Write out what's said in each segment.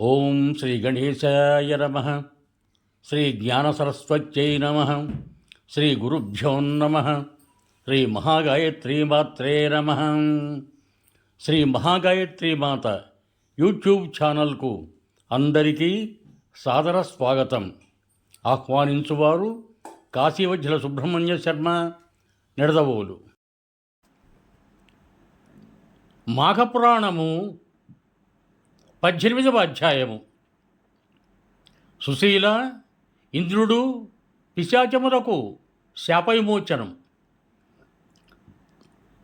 ఓం శ్రీ గణేశాయ నమః. శ్రీ జ్ఞానసరస్వత్యై నమః. శ్రీ గురుభ్యో నమః. శ్రీ మహాగాయత్రీమాత్రే నమః. శ్రీ మహాగాయత్రీమాత యూట్యూబ్ ఛానల్కు అందరికీ సాదర స్వాగతం. ఆహ్వానించువారు కాశీవజ్జల సుబ్రహ్మణ్య శర్మ, నిడదవోలు. మాఘపురాణము 18వ అధ్యాయము. సుశీల, ఇంద్రుడు, పిశాచములకు శాపవిమోచనం.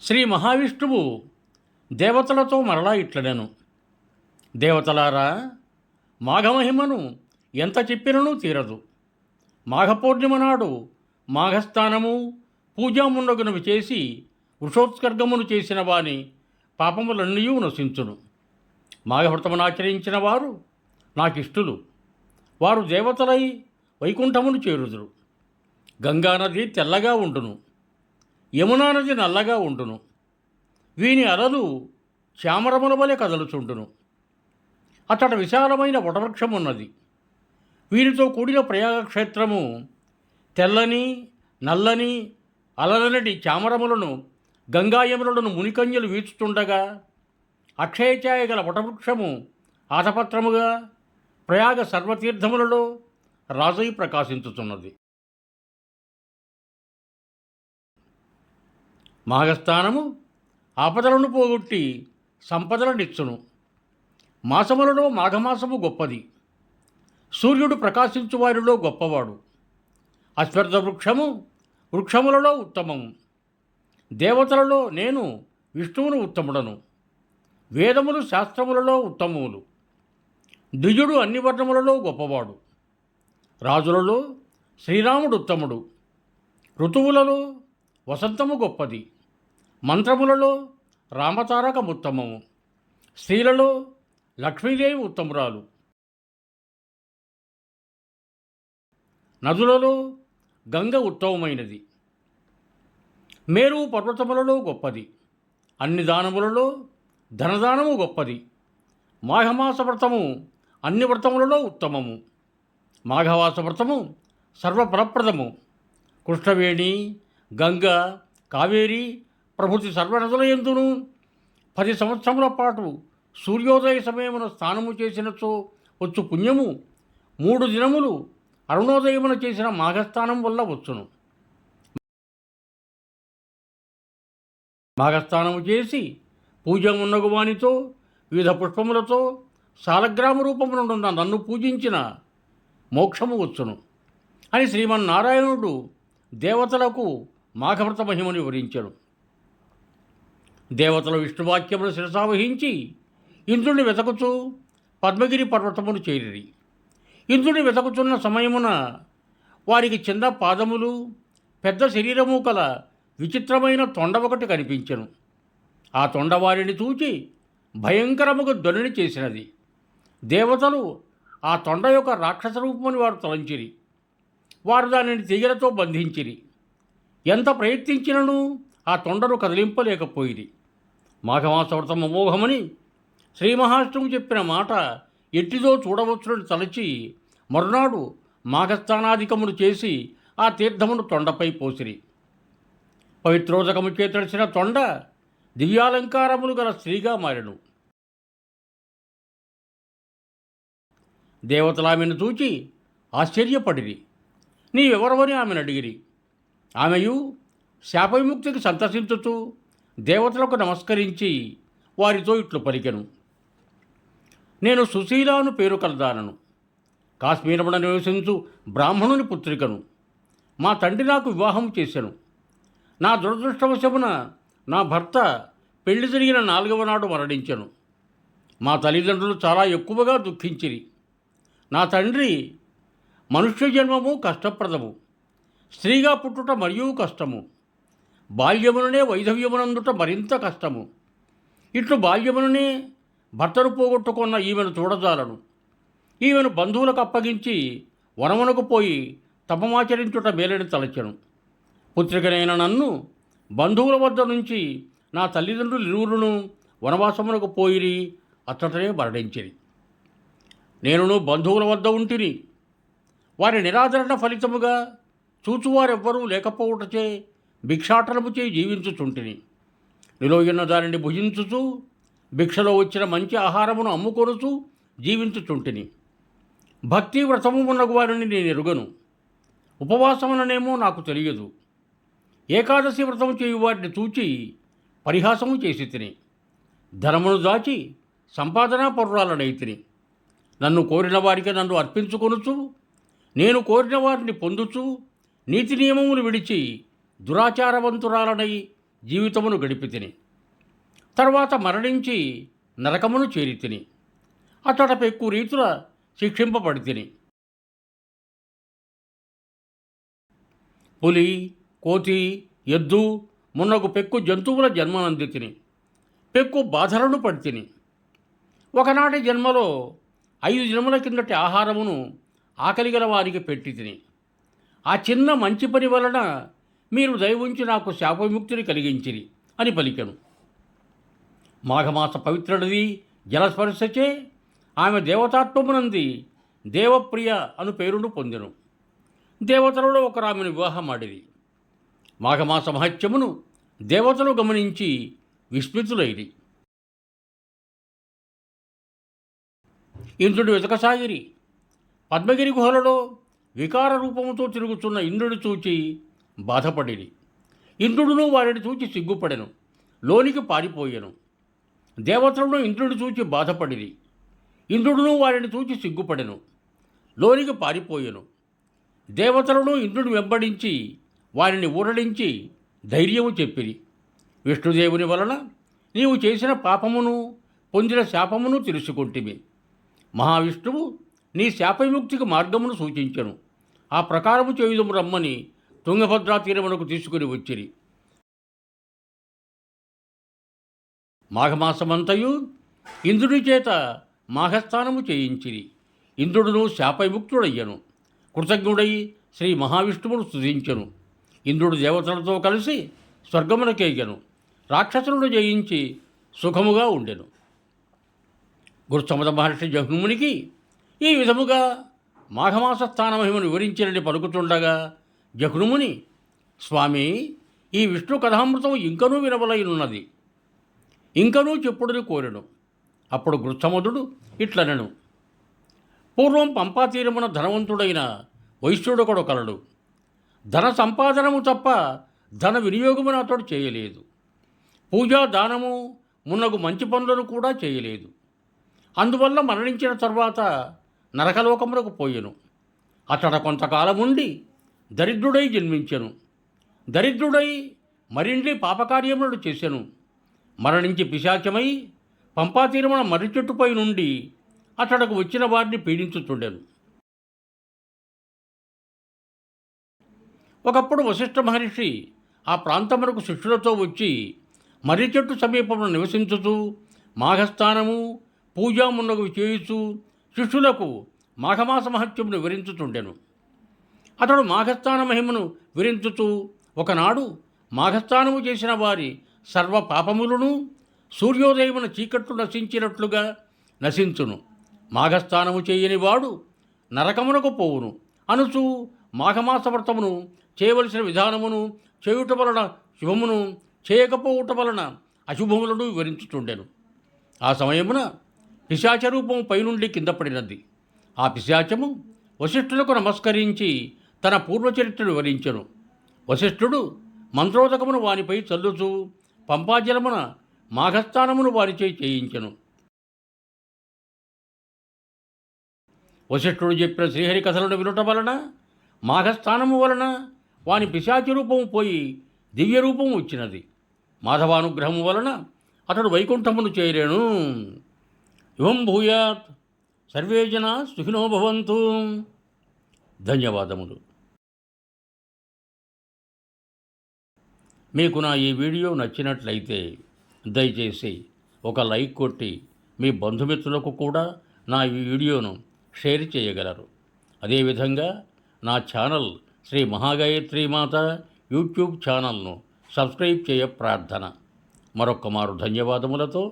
శ్రీ మహావిష్ణువు దేవతలతో మరలా ఇట్లనెను: దేవతలారా, మాఘమహిమను ఎంత చెప్పినను తీరదు. మాఘపౌర్ణిమ నాడు మాఘస్నానము, పూజామున్నగునవి చేసి వృషోత్సర్గమును చేసిన వాని పాపములన్నీ నశించును. మాఘవ్రతమునాచరించిన వారు నాకిష్టులు. వారు దేవతలై వైకుంఠమును చేరుదురు. గంగానది తెల్లగా ఉండును, యమునా నది నల్లగా ఉండును. వీని అలలు చామరముల వలె కదలుచుండును. అతడ విశాలమైన వటవృక్షమున్నది. వీరితో కూడిన ప్రయాగక్షేత్రము తెల్లని, నల్లని అలలనటి చామరములను, గంగాయములను మునికన్యలు వీచుతుండగా, అక్షయఛాయ గల వటవృక్షము ఆతపత్రముగా ప్రయాగ సర్వతీర్థములలో రాజై ప్రకాశించుతున్నది. మాఘస్థానము ఆపదలను పోగొట్టి సంపదలనిచ్చును. మాసములలో మాఘమాసము గొప్పది. సూర్యుడు ప్రకాశించు వారిలో గొప్పవాడు. అశ్వర్థ వృక్షము వృక్షములలో ఉత్తమము. దేవతలలో నేను విష్ణువును ఉత్తముడను. వేదములు శాస్త్రములలో ఉత్తమములు. ద్విజుడు అన్ని వర్ణములలో గొప్పవాడు. రాజులలో శ్రీరాముడు ఉత్తముడు. ఋతువులలో వసంతము గొప్పది. మంత్రములలో రామతారకముత్తమము. స్త్రీలలో లక్ష్మీదేవి ఉత్తమురాలు. నదులలో గంగ ఉత్తమమైనది. మేరు పర్వతములలో గొప్పది. అన్ని దానములలో ధనదానము గొప్పది. మాఘమాస వ్రతము అన్ని వ్రతములలో ఉత్తమము. మాఘవాస వ్రతము సర్వఫలప్రదము. కృష్ణవేణి, గంగ, కావేరి ప్రభుతి సర్వనదుల యందును 10 సంవత్సరముల పాటు సూర్యోదయ సమయమున స్నానము చేసినచో వచ్చు పుణ్యము 3 దినములు అరుణోదయమున చేసిన మాఘస్నానం వల్ల వచ్చును. మాఘస్నానము చేసి పూజ ఉన్నగువానితో వివిధ పుష్పములతో సాలగ్రామ రూపమునున్న నన్ను పూజించిన మోక్షము వచ్చును అని శ్రీమన్నారాయణుడు దేవతలకు మాఘవ్రత మహిమను వివరించెను. దేవతలు విష్ణువాక్యమును శిరసావహించి ఇంద్రుని వెతకుచూ పద్మగిరి పర్వతమును చేరిరి. ఇంద్రుని వెతకుచున్న సమయమున వారికి చిన్న పాదములు, పెద్ద శరీరము కల విచిత్రమైన తొండ ఒకటి కనిపించెను. ఆ తొండ వారిని చూచి భయంకరముగా ధ్వనిని చేసినది. దేవతలు ఆ తొండ యొక్క రాక్షస రూపమని వారు తలంచిరి. వారు దానిని తీగలతో బంధించిరి. ఎంత ప్రయత్నించినను ఆ తొండను కదిలింపలేకపోయిరి. మాఘమాస వ్రతం అమోఘమని శ్రీ మహావిష్ణువు చెప్పిన మాట ఎట్టిదో చూడవచ్చునని తలచి మరునాడు మాఘస్నానాధికమును చేసి ఆ తీర్థమును తొండపై పోసిరి. పవిత్రోదకము చేతడిసిన తొండ దివ్యాలంకారములు గల స్త్రీగా మారెను. దేవతలు ఆమెను చూచి ఆశ్చర్యపడిరి. నీవెవరవని ఆమెను అడిగిరి. ఆమెయు శాపవిముక్తికి సంతసించుతూ దేవతలకు నమస్కరించి వారితో ఇట్లు పలికెను: నేను సుశీలాను పేరు కలదానను. కాశ్మీరమున నివసించు బ్రాహ్మణుని పుత్రికను. మా తండ్రి నాకు వివాహం చేశాను. నా దురదృష్టవశమున నా భర్త పెళ్లి జరిగిన 4వ నాడు మరణించెను. మా తల్లిదండ్రులు చాలా ఎక్కువగా దుఃఖించిరి. నా తండ్రి మనుష్య జన్మము కష్టప్రదము. స్త్రీగా పుట్టుట మరియు కష్టము. బాల్యముననే వైధవ్యమునందుట మరింత కష్టము. ఇట్లు బాల్యముననే భర్తను పోగొట్టుకున్న ఈమెను చూడజాలను. ఈమెను బంధువులకు అప్పగించి వనమునకు పోయి తపమాచరించుట మేలని తలచెను. పుత్రికనైన నన్ను బంధువుల వద్ద నుంచి నా తల్లిదండ్రులు ఇరువురును వనవాసమునకు పోయిరి, అచ్చటనే మరణించిరి. నేనును బంధువుల వద్ద ఉంటిని. వారి నిరాదరణ ఫలితముగా చూచువారెవ్వరూ లేకపోవటచే భిక్షాటనము చేయి జీవించుచుంటిని. నిలోయున్న దానిని భుజించుచు భిక్షలో వచ్చిన మంచి ఆహారమును అమ్ముకొనుచు జీవించుచుంటిని. భక్తి వ్రతము ఉన్నగు వారిని నేను ఎరుగను. ఉపవాసముననేమో నాకు తెలియదు. ఏకాదశి వ్రతము చేయు వారిని చూచి పరిహాసము చేసి తిని. ధనమును దాచి సంపాదనా పరురాలనైతిని. నన్ను కోరిన వారికి నన్ను అర్పించుకొనుచు నేను కోరిన వారిని పొందుచు నీతి నియమములు విడిచి దురాచారవంతురాలనై జీవితమును గడిపితిని. తర్వాత మరణించి నరకమును చేరితిని. అతడ పెక్కు రీతుల శిక్షింపబడితిని. పులి, కోతి, ఎద్దు మున్నగు పెక్కు జంతువుల జన్మనందితిని. పెక్కు బాధలను పడితిని. ఒకనాటి జన్మలో 5 జన్మల కిందటి ఆహారమును ఆకలిగల వారికి పెట్టి తిని. ఆ చిన్న మంచి పని వలన మీరు దయవుంచి నాకు శాపవిముక్తిని కలిగించిరి అని పలికెను. మాఘమాస పవిత్రుడిది జలస్పర్శచే ఆమె దేవతాత్వమునంది దేవప్రియ అను పేరును పొందెను. దేవతలలో ఒకరు ఆమెను వివాహమాడిరి. మాఘమాస మహత్యమును దేవతలు గమనించి విస్మితులైరి. ఇంద్రుడు వెతకసాగిరి. పద్మగిరి గుహలలో వికార రూపముతో తిరుగుతున్న ఇంద్రుడు చూచి బాధపడిరి. ఇంద్రుడును వారిని చూచి సిగ్గుపడెను, లోనికి పారిపోయెను. దేవతలను ఇంద్రుడు చూచి బాధపడిరి. ఇంద్రుడును వారిని చూచి సిగ్గుపడెను, లోనికి పారిపోయెను. దేవతలను ఇంద్రుడు వెంబడించి వారిని ఊరడించి ధైర్యము చెప్పిరి. విష్ణుదేవుని వలన నీవు చేసిన పాపమును పొందిన శాపమును తెలుసుకొంటిమి. మహావిష్ణువు నీ శాపవిముక్తికి మార్గమును సూచించెను. ఆ ప్రకారము చేయుదము రమ్మని తుంగభద్రా తీరమునకు తీసుకుని వచ్చిరి. మాఘమాసమంతయు ఇంద్రుడి చేత మాఘస్నానము చేయించిరి. ఇంద్రుడును శాపవిముక్తుడయ్యను. కృతజ్ఞుడై శ్రీ మహావిష్ణువును స్తుతించెను. ఇంద్రుడు దేవతలతో కలిసి స్వర్గమునకేగెను. రాక్షసులను జయించి సుఖముగా ఉండెను. గురుచమద మహర్షి జహ్నుమునికి ఈ విధముగా మాఘమాస స్థాన మహిమను వివరించినని పలుకుతుండగా జహ్నుముని, స్వామి, ఈ విష్ణు కథామృతం ఇంకనూ వినవలైనున్నది, ఇంకనూ చెప్పుడని కోరెను. అప్పుడు గృత్సమదుడు ఇట్లనెను. పూర్వం పంపాతీరమున ధనవంతుడైన వైశ్యుడొకడు కలడు. ధన సంపాదనము తప్ప ధన వినియోగమును అతడు చేయలేదు. పూజా దానము మున్నగు మంచి పనులను కూడా చేయలేదు. అందువల్ల మరణించిన తర్వాత నరకలోకములకు పోయెను. అతడ కొంతకాలముండి దరిద్రుడై జన్మించెను. దరిద్రుడై మరిన్ని పాపకార్యములను చేసెను. మరణించి పిశాచమై పంపాతీరమున మర్రి చెట్టుపై నుండి అతడకు వచ్చిన వారిని పీడించుతుండెను. ఒకప్పుడు వశిష్ఠ మహర్షి ఆ ప్రాంతమునకు శిష్యులతో వచ్చి మర్రి చెట్టు సమీపంలో నివసించుతూ మాఘస్థానము పూజామున్నగు చేయుచు శిష్యులకు మాఘమాస మహత్యమును వివరించుతుండెను. అతడు మాఘస్థాన మహిమను వివరించుతూ ఒకనాడు మాఘస్థానము చేసిన వారి సర్వ పాపములను సూర్యోదయమున చీకట్లు నశించినట్లుగా నశించును. మాఘస్థానము చేయని వాడు నరకమునకు పోవును అనుచు మాఘమాస వ్రతమును చేయవలసిన విధానమును చేయుట వలన శుభమును, చేయకపోవుట వలన అశుభములను వివరించుతుండెను. ఆ సమయమున పిశాచ రూపము పైనుండి కింద పడినది. ఆ పిశాచము వశిష్ఠులకు నమస్కరించి తన పూర్వచరిత్రను వివరించెను. వశిష్ఠుడు మంత్రోదకమును వానిపై చల్లుచూ పంపాజలమున మాఘస్థానమును వారిచే చేయించెను. వశిష్ఠుడు చెప్పిన శ్రీహరి కథలను వినుట వలన మాఘస్థానము వలన వాని పిశాచి రూపము పోయి దివ్యరూపము వచ్చినది. మాధవానుగ్రహము వలన అతడు వైకుంఠమును చేరేను. ఇవం భూయాత్. సర్వే జనా సుఖినో భవంతు. ధన్యవాదములు. మీకు నా ఈ వీడియో నచ్చినట్లయితే దయచేసి ఒక లైక్ కొట్టి మీ బంధుమిత్రులకు కూడా నా ఈ వీడియోను షేర్ చేయగలరు. అదేవిధంగా నా ఛానల్ శ్రీ మహాగాయత్రీమాత యూట్యూబ్ ఛానల్ను సబ్స్క్రైబ్ చేయ ప్రార్థన. మరొక్క మారు ధన్యవాదములతో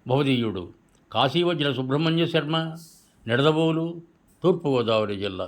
భవదీయుడు కాశీవజ్ర సుబ్రహ్మణ్య శర్మ, నిడదవోలు తూర్పుగోదావరి జిల్లా.